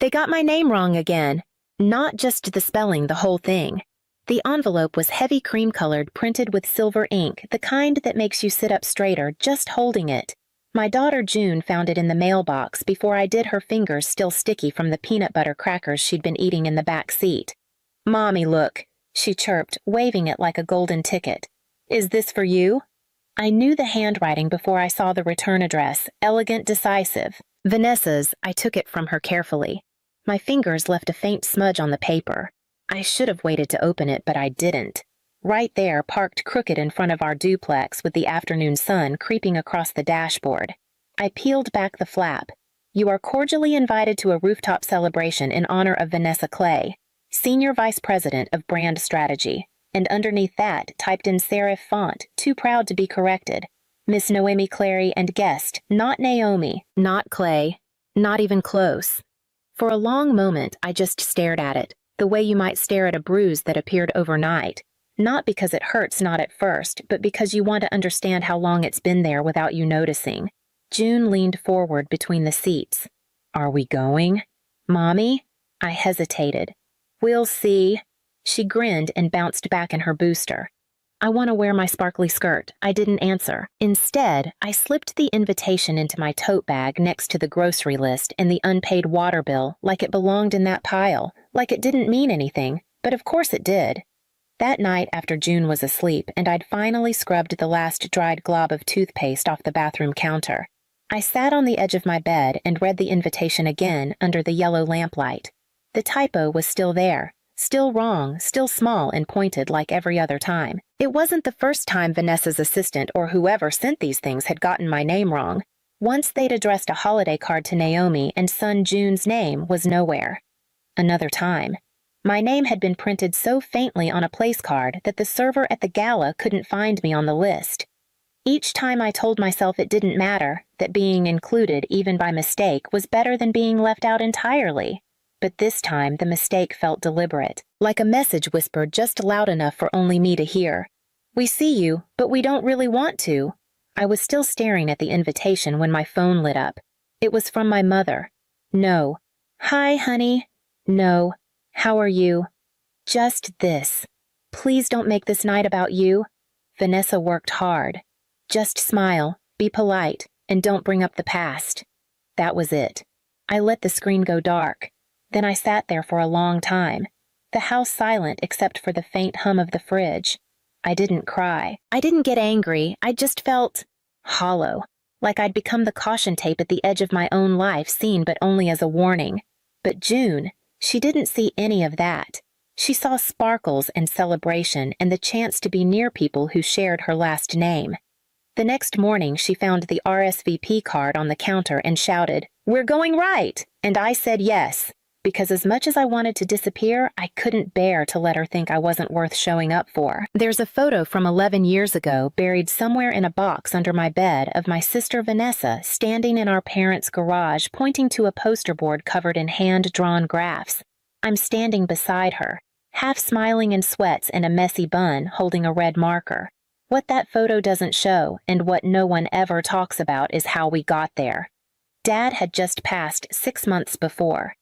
They got my name wrong again. Not just the spelling, the whole thing. The envelope was heavy cream-colored, printed with silver ink, the kind that makes you sit up straighter just holding it. My daughter June found it in the mailbox before I did, her fingers still sticky from the peanut butter crackers she'd been eating in the back seat. "Mommy, look," she chirped, waving it like a golden ticket. "Is this for you?" I knew the handwriting before I saw the return address, elegant, decisive. Vanessa's. I took it from her carefully. My fingers left a faint smudge on the paper. I should have waited to open it, but I didn't. Right there, parked crooked in front of our duplex with the afternoon sun creeping across the dashboard. I peeled back the flap. "You are cordially invited to a rooftop celebration in honor of Vanessa Clay, Senior Vice President of Brand Strategy." And underneath that, typed in serif font, too proud to be corrected, "Miss Noemi Clary and guest, not Naomi, not Clay, not even close." For a long moment, I just stared at it, the way you might stare at a bruise that appeared overnight. Not because it hurts not at first, but because you want to understand how long it's been there without you noticing. June leaned forward between the seats. "Are we going?" "Mommy?" I hesitated. "We'll see." She grinned and bounced back in her booster. "I want to wear my sparkly skirt." I didn't answer. Instead, I slipped the invitation into my tote bag next to the grocery list and the unpaid water bill, like it belonged in that pile, like it didn't mean anything, but of course it did. That night after June was asleep and I'd finally scrubbed the last dried glob of toothpaste off the bathroom counter, I sat on the edge of my bed and read the invitation again under the yellow lamplight. The typo was still there. Still wrong, still small and pointed like every other time. It wasn't the first time Vanessa's assistant or whoever sent these things had gotten my name wrong. Once they'd addressed a holiday card to Naomi and son June's name was nowhere. Another time. My name had been printed so faintly on a place card that the server at the gala couldn't find me on the list. Each time I told myself it didn't matter, that being included even by mistake was better than being left out entirely. But this time the mistake felt deliberate, like a message whispered just loud enough for only me to hear. "We see you, but we don't really want to." I was still staring at the invitation when my phone lit up. It was from my mother. "No." "Hi, honey." "No." "How are you?" "Just this. Please don't make this night about you." Vanessa worked hard. "Just smile, be polite, and don't bring up the past." That was it. I let the screen go dark. Then I sat there for a long time, the house silent except for the faint hum of the fridge. I didn't cry. I didn't get angry. I just felt hollow, like I'd become the caution tape at the edge of my own life, seen but only as a warning. But June, she didn't see any of that. She saw sparkles and celebration and the chance to be near people who shared her last name. The next morning, she found the RSVP card on the counter and shouted, "We're going right!" And I said yes. Because as much as I wanted to disappear, I couldn't bear to let her think I wasn't worth showing up for. There's a photo from 11 years ago buried somewhere in a box under my bed of my sister Vanessa standing in our parents' garage pointing to a poster board covered in hand-drawn graphs. I'm standing beside her, half smiling in sweats and a messy bun, holding a red marker. What that photo doesn't show, and what no one ever talks about, is how we got there. Dad had just passed 6 months before.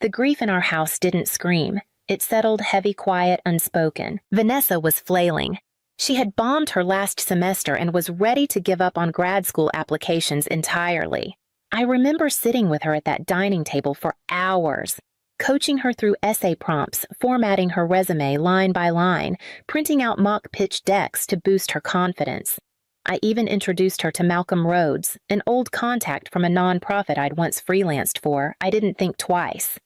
The grief in our house didn't scream. It settled heavy, quiet, unspoken. Vanessa was flailing. She had bombed her last semester and was ready to give up on grad school applications entirely. I remember sitting with her at that dining table for hours, coaching her through essay prompts, formatting her resume line by line, printing out mock pitch decks to boost her confidence. I even introduced her to Malcolm Rhodes, an old contact from a nonprofit I'd once freelanced for. I didn't think twice.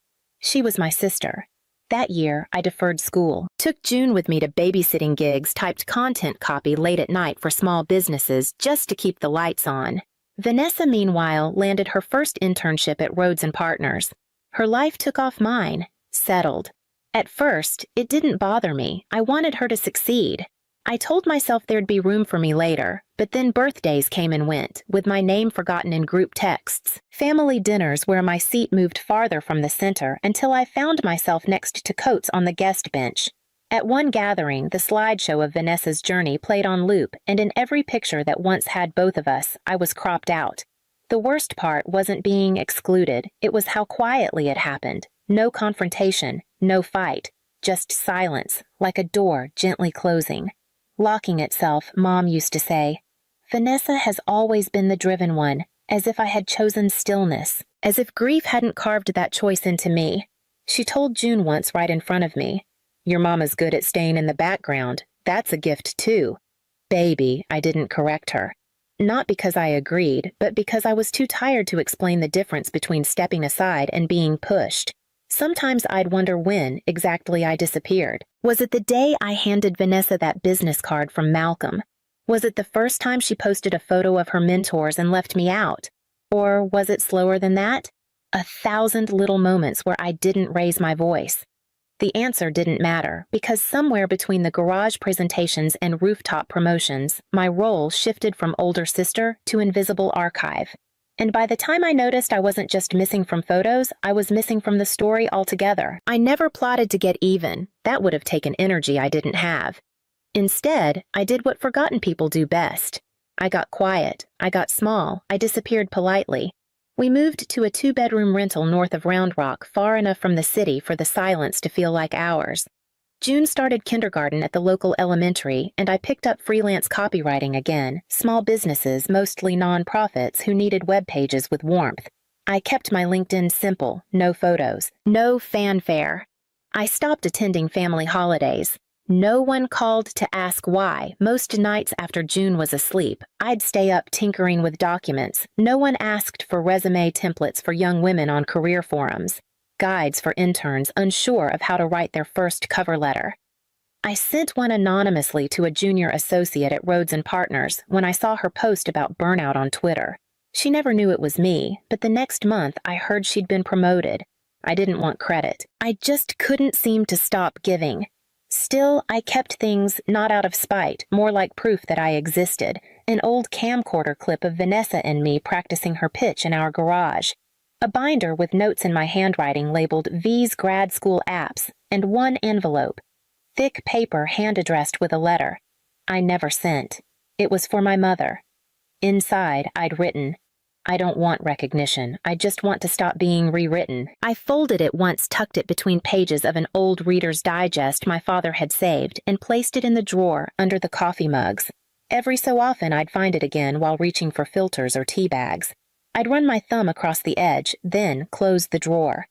She was my sister. That year, I deferred school, took June with me to babysitting gigs, typed content copy late at night for small businesses just to keep the lights on. Vanessa, meanwhile, landed her first internship at Rhodes & Partners. Her life took off mine, settled. At first, it didn't bother me. I wanted her to succeed. I told myself there'd be room for me later, but then birthdays came and went, with my name forgotten in group texts, family dinners where my seat moved farther from the center until I found myself next to Coates on the guest bench. At one gathering, the slideshow of Vanessa's journey played on loop, and in every picture that once had both of us, I was cropped out. The worst part wasn't being excluded, it was how quietly it happened. No confrontation, no fight, just silence, like a door gently closing. Locking itself, Mom used to say. Vanessa has always been the driven one, as if I had chosen stillness, as if grief hadn't carved that choice into me. She told June once right in front of me, "Your mama's good at staying in the background. That's a gift too." Baby, I didn't correct her. Not because I agreed, but because I was too tired to explain the difference between stepping aside and being pushed. Sometimes I'd wonder when exactly I disappeared. Was it the day I handed Vanessa that business card from Malcolm? Was it the first time she posted a photo of her mentors and left me out? Or was it slower than that? 1,000 little moments where I didn't raise my voice. The answer didn't matter, because somewhere between the garage presentations and rooftop promotions, my role shifted from older sister to invisible archive. And by the time I noticed I wasn't just missing from photos, I was missing from the story altogether. I never plotted to get even. That would have taken energy I didn't have. Instead, I did what forgotten people do best. I got quiet, I got small, I disappeared politely. We moved to a 2-bedroom rental north of Round Rock, far enough from the city for the silence to feel like ours. June started kindergarten at the local elementary, and I picked up freelance copywriting again, small businesses, mostly non-profits, who needed web pages with warmth. I kept my LinkedIn simple, no photos, no fanfare. I stopped attending family holidays. No one called to ask why. Most nights after June was asleep, I'd stay up tinkering with documents. No one asked for resume templates for young women on career forums, guides for interns unsure of how to write their first cover letter. I sent one anonymously to a junior associate at Rhodes & Partners when I saw her post about burnout on Twitter. She never knew it was me, but the next month I heard she'd been promoted. I didn't want credit. I just couldn't seem to stop giving. Still, I kept things not out of spite, more like proof that I existed. An old camcorder clip of Vanessa and me practicing her pitch in our garage. A binder with notes in my handwriting labeled V's Grad School Apps, and one envelope. Thick paper hand-addressed with a letter. I never sent. It was for my mother. Inside, I'd written, "I don't want recognition. I just want to stop being rewritten." I folded it once, tucked it between pages of an old Reader's Digest my father had saved, and placed it in the drawer under the coffee mugs. Every so often I'd find it again while reaching for filters or tea bags. I'd run my thumb across the edge, then close the drawer.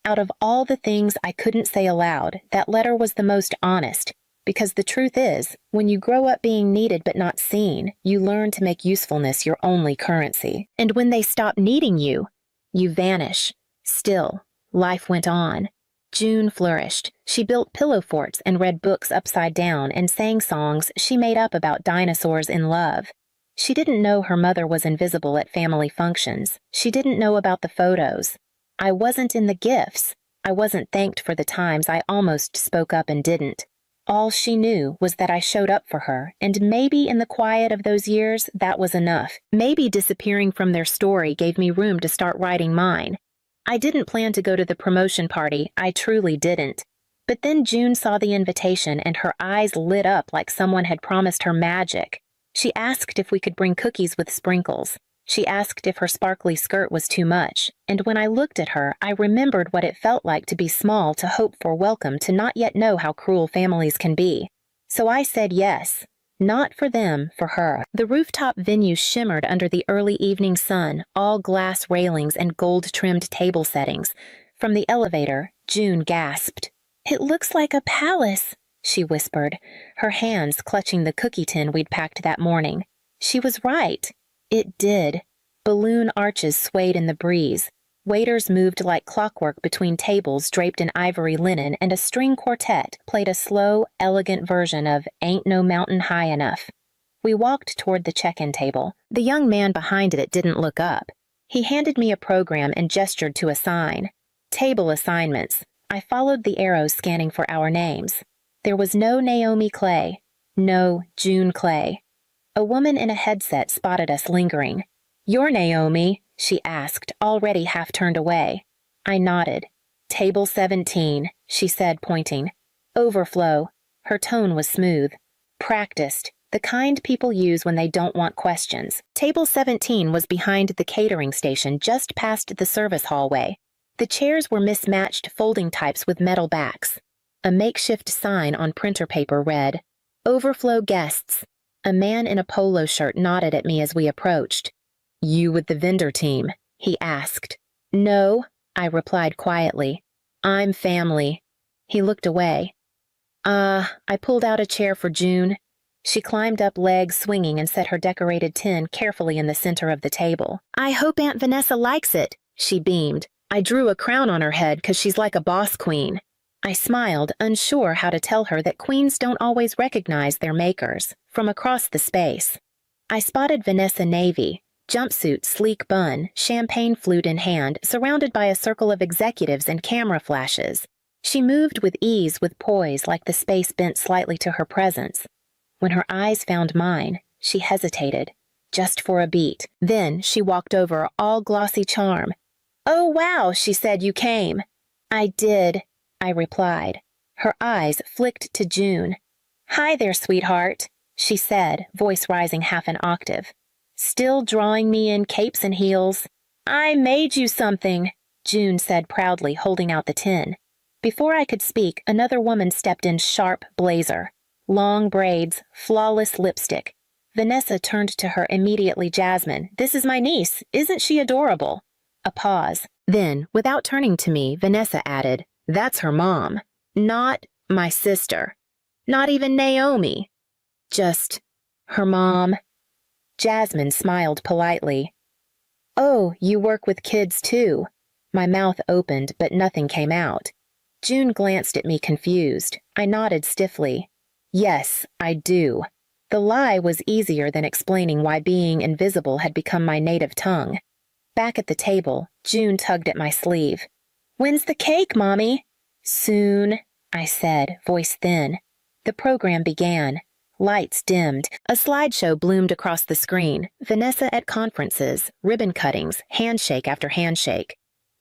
Out of all the things I couldn't say aloud, that letter was the most honest. Because the truth is, when you grow up being needed but not seen, you learn to make usefulness your only currency. And when they stop needing you, you vanish. Still, life went on. June flourished. She built pillow forts and read books upside down and sang songs she made up about dinosaurs in love. She didn't know her mother was invisible at family functions. She didn't know about the photos. I wasn't in the gifts. I wasn't thanked for the times I almost spoke up and didn't. All she knew was that I showed up for her, and maybe in the quiet of those years, that was enough. Maybe disappearing from their story gave me room to start writing mine. I didn't plan to go to the promotion party, I truly didn't. But then June saw the invitation and her eyes lit up like someone had promised her magic. She asked if we could bring cookies with sprinkles. She asked if her sparkly skirt was too much, and when I looked at her, I remembered what it felt like to be small, to hope for welcome, to not yet know how cruel families can be. So I said yes. Not for them, for her. The rooftop venue shimmered under the early evening sun, all glass railings and gold-trimmed table settings. From the elevator, June gasped. "It looks like a palace," she whispered, her hands clutching the cookie tin we'd packed that morning. She was right. It did. Balloon arches swayed in the breeze. Waiters moved like clockwork between tables draped in ivory linen, and a string quartet played a slow, elegant version of Ain't No Mountain High Enough. We walked toward the check-in table. The young man behind it didn't look up. He handed me a program and gestured to a sign. Table assignments. I followed the arrows, scanning for our names. There was no Naomi Clay. No June Clay. A woman in a headset spotted us lingering. "You're Naomi?" she asked, already half turned away. I nodded. "Table 17, she said, pointing. "Overflow." Her tone was smooth. "Practiced. the kind people use when they don't want questions. Table 17 was behind the catering station just past the service hallway. The chairs were mismatched folding types with metal backs. A makeshift sign on printer paper read, "Overflow guests." A man in a polo shirt nodded at me as we approached. "You with the vendor team?" he asked. "No," I replied quietly. "I'm family." He looked away. I pulled out a chair for June. She climbed up, legs swinging, and set her decorated tin carefully in the center of the table. "I hope Aunt Vanessa likes it," she beamed. "I drew a crown on her head 'cause she's like a boss queen." I smiled, unsure how to tell her that queens don't always recognize their makers, from across the space. I spotted Vanessa Navy, jumpsuit, sleek bun, champagne flute in hand, surrounded by a circle of executives and camera flashes. She moved with ease, with poise, like the space bent slightly to her presence. When her eyes found mine, she hesitated, just for a beat. Then she walked over, all glossy charm. "Oh, wow," she said, "you came." "I did," I replied. Her eyes flicked to June. "Hi there, sweetheart," she said, voice rising half an octave. "Still drawing me in capes and heels?" "I made you something," June said proudly, holding out the tin. Before I could speak, another woman stepped in, sharp blazer, long braids, flawless lipstick. Vanessa turned to her immediately. "Jasmine, this is my niece. Isn't she adorable?" A pause. Then, without turning to me, Vanessa added, "That's her mom. Not my sister. Not even Naomi. Just her mom." Jasmine smiled politely. "Oh, you work with kids too." My mouth opened, but nothing came out. June glanced at me confused. I nodded stiffly. "Yes, I do." The lie was easier than explaining why being invisible had become my native tongue. Back at the table, June tugged at my sleeve. "When's the cake, Mommy?" "Soon," I said, voice thin. The program began. Lights dimmed. A slideshow bloomed across the screen. Vanessa at conferences, ribbon cuttings, handshake after handshake.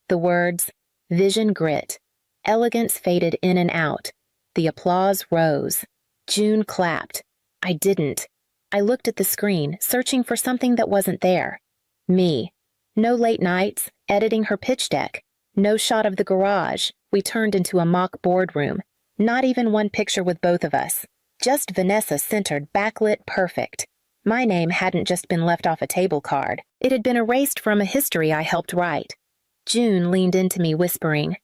The words, "Vision Grit." Elegance faded in and out. The applause rose. June clapped. I didn't. I looked at the screen, searching for something that wasn't there. Me. No late nights, editing her pitch deck. No shot of the garage. We turned into a mock boardroom. Not even one picture with both of us. Just Vanessa centered, backlit, perfect. My name hadn't just been left off a table card. It had been erased from a history I helped write. June leaned into me, whispering,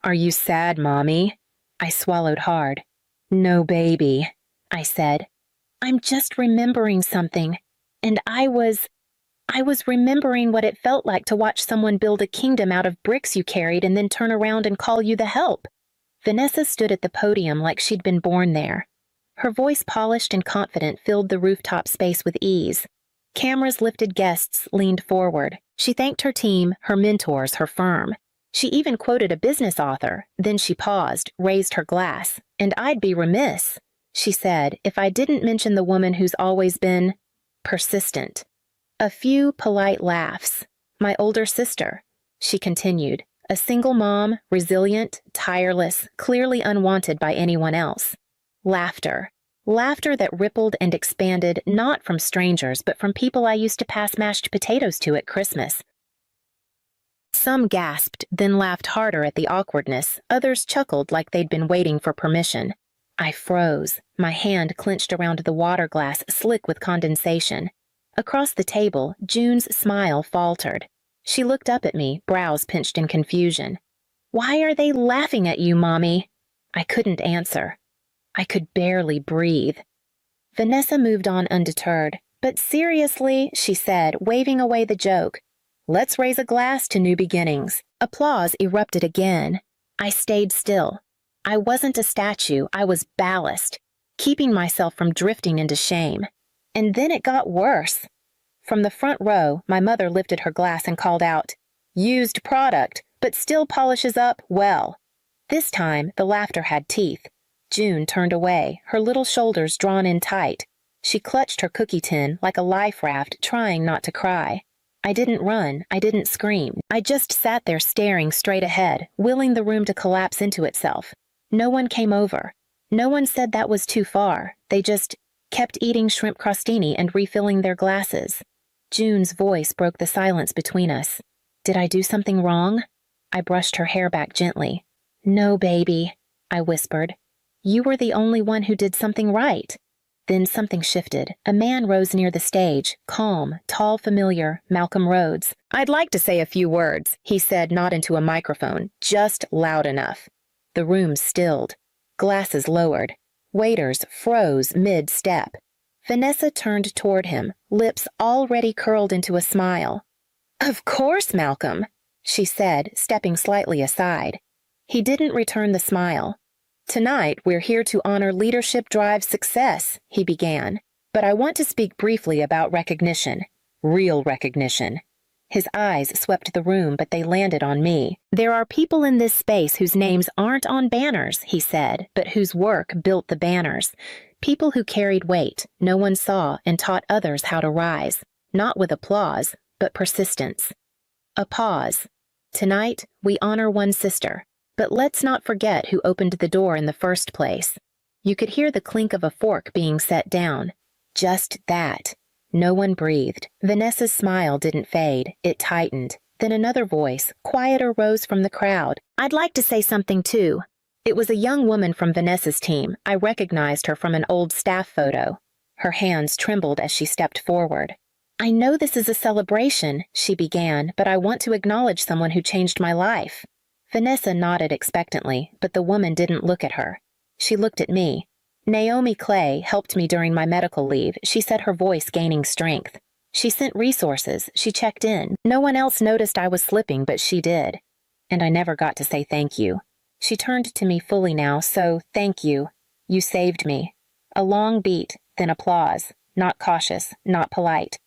"Are you sad, Mommy?" I swallowed hard. "No, baby," I said. "I'm just remembering something. And I was remembering what it felt like to watch someone build a kingdom out of bricks you carried and then turn around and call you the help." Vanessa stood at the podium like she'd been born there. Her voice, polished and confident, filled the rooftop space with ease. Cameras lifted, guests leaned forward. She thanked her team, her mentors, her firm. She even quoted a business author. Then she paused, raised her glass. "And I'd be remiss," she said, "if I didn't mention the woman who's always been persistent." A few polite laughs. "My older sister," she continued, "a single mom, resilient, tireless, clearly unwanted by anyone else." Laughter. Laughter that rippled and expanded, not from strangers, but from people I used to pass mashed potatoes to at Christmas. Some gasped, then laughed harder at the awkwardness. Others chuckled like they'd been waiting for permission. I froze, my hand clenched around the water glass, slick with condensation. Across the table, June's smile faltered. She looked up at me, brows pinched in confusion. "Why are they laughing at you, Mommy?" I couldn't answer. I could barely breathe. Vanessa moved on undeterred. "But seriously," she said, waving away the joke, "let's raise a glass to new beginnings." Applause erupted again. I stayed still. I wasn't a statue, I was ballast, keeping myself from drifting into shame. And then it got worse. From the front row, my mother lifted her glass and called out, "Used product, but still polishes up well." This time, the laughter had teeth. June turned away, her little shoulders drawn in tight. She clutched her cookie tin like a life raft, trying not to cry. I didn't run, I didn't scream. I just sat there staring straight ahead, willing the room to collapse into itself. No one came over. No one said that was too far. They just kept eating shrimp crostini and refilling their glasses. June's voice broke the silence between us. Did I do something wrong? I brushed her hair back gently. No, baby, I whispered. You were the only one who did something right. Then something shifted. A man rose near the stage, calm, tall, familiar, Malcolm Rhodes. I'd like to say a few words, he said, not into a microphone, just loud enough. The room stilled. Glasses lowered. Waiters froze mid-step. Vanessa turned toward him, lips already curled into a smile. Of course, Malcolm, she said, stepping slightly aside. He didn't return the smile. Tonight, we're here to honor Leadership Drive's success, he began. But I want to speak briefly about recognition. Real recognition. His eyes swept the room, but they landed on me. There are people in this space whose names aren't on banners, he said, but whose work built the banners. People who carried weight, no one saw, and taught others how to rise. Not with applause, but persistence. A pause. Tonight, we honor one sister. But let's not forget who opened the door in the first place. You could hear the clink of a fork being set down. Just that. No one breathed. Vanessa's smile didn't fade. It tightened. Then another voice, quieter, rose from the crowd. I'd like to say something too. It was a young woman from Vanessa's team. I recognized her from an old staff photo. Her hands trembled as she stepped forward. I know this is a celebration, she began, but I want to acknowledge someone who changed my life. Vanessa nodded expectantly, but the woman didn't look at her. She looked at me. Naomi Clay helped me during my medical leave, she said, her voice gaining strength. She sent resources, she checked in. No one else noticed I was slipping, but she did. And I never got to say thank you. She turned to me fully now, so thank you. You saved me. A long beat, then applause. Not cautious, not polite.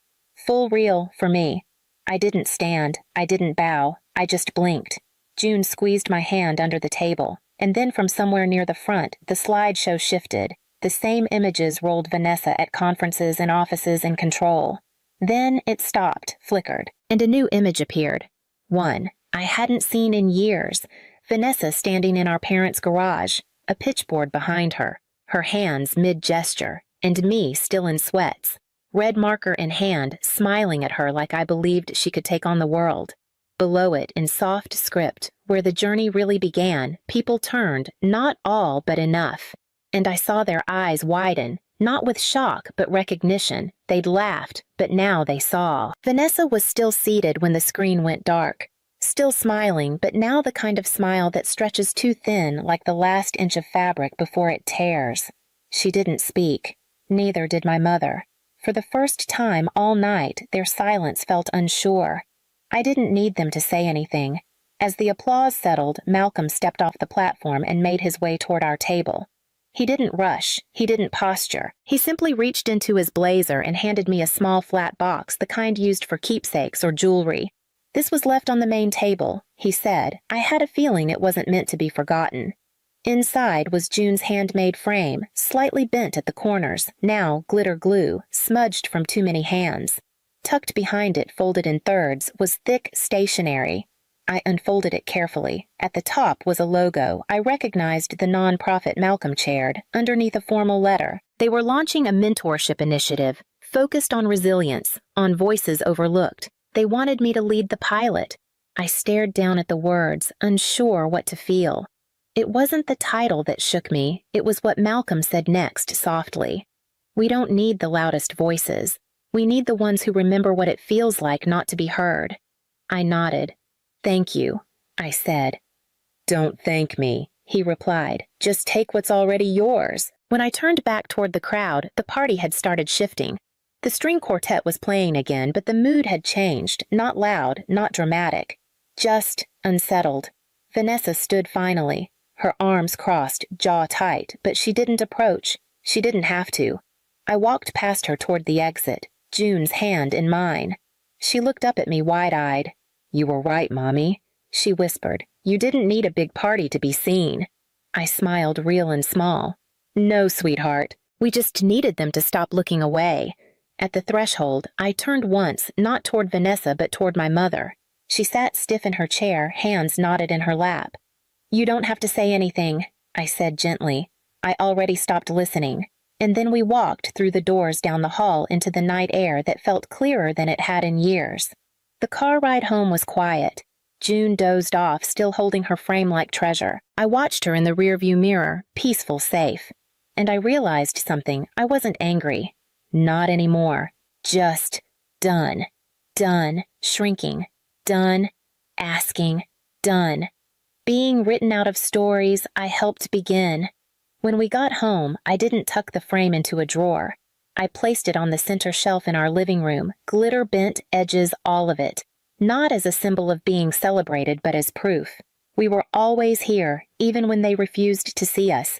Full real for me. I didn't stand, I didn't bow, I just blinked. June squeezed my hand under the table, and then from somewhere near the front, the slideshow shifted. The same images rolled Vanessa at conferences and offices in control. Then it stopped, flickered, and a new image appeared. One I hadn't seen in years. Vanessa standing in our parents' garage, a pitchboard behind her, her hands mid-gesture, and me still in sweats, red marker in hand, smiling at her like I believed she could take on the world. Below it, in soft script, where the journey really began, people turned, not all, but enough. And I saw their eyes widen, not with shock, but recognition. They'd laughed, but now they saw. Vanessa was still seated when the screen went dark. Still smiling, but now the kind of smile that stretches too thin, like the last inch of fabric before it tears. She didn't speak. Neither did my mother. For the first time all night, their silence felt unsure. I didn't need them to say anything. As the applause settled, Malcolm stepped off the platform and made his way toward our table. He didn't rush. He didn't posture. He simply reached into his blazer and handed me a small flat box, the kind used for keepsakes or jewelry. This was left on the main table, he said. I had a feeling it wasn't meant to be forgotten. Inside was June's handmade frame, slightly bent at the corners, now glitter glue, smudged from too many hands. Tucked behind it, folded in thirds, was thick stationery. I unfolded it carefully. At the top was a logo. I recognized the non-profit Malcolm chaired, underneath a formal letter. They were launching a mentorship initiative, focused on resilience, on voices overlooked. They wanted me to lead the pilot. I stared down at the words, unsure what to feel. It wasn't the title that shook me. It was what Malcolm said next, softly. We don't need the loudest voices. We need the ones who remember what it feels like not to be heard. I nodded. Thank you, I said. Don't thank me, he replied. Just take what's already yours. When I turned back toward the crowd, the party had started shifting. The string quartet was playing again, but the mood had changed, not loud, not dramatic. Just unsettled. Vanessa stood finally, her arms crossed, jaw tight, but she didn't approach. She didn't have to. I walked past her toward the exit, June's hand in mine. She looked up at me wide-eyed. You were right, Mommy, she whispered. You didn't need a big party to be seen. I smiled real and small. No, sweetheart. We just needed them to stop looking away. At the threshold, I turned once, not toward Vanessa, but toward my mother. She sat stiff in her chair, hands knotted in her lap. You don't have to say anything, I said gently. I already stopped listening. And then we walked through the doors down the hall into the night air that felt clearer than it had in years. The car ride home was quiet. June dozed off, still holding her frame like treasure. I watched her in the rearview mirror, peaceful, safe. And I realized something. I wasn't angry. Not anymore. Just done. Done shrinking. Done asking. Done being written out of stories I helped begin. When we got home, I didn't tuck the frame into a drawer. I placed it on the center shelf in our living room, glitter bent edges, all of it. Not as a symbol of being celebrated, but as proof. We were always here, even when they refused to see us.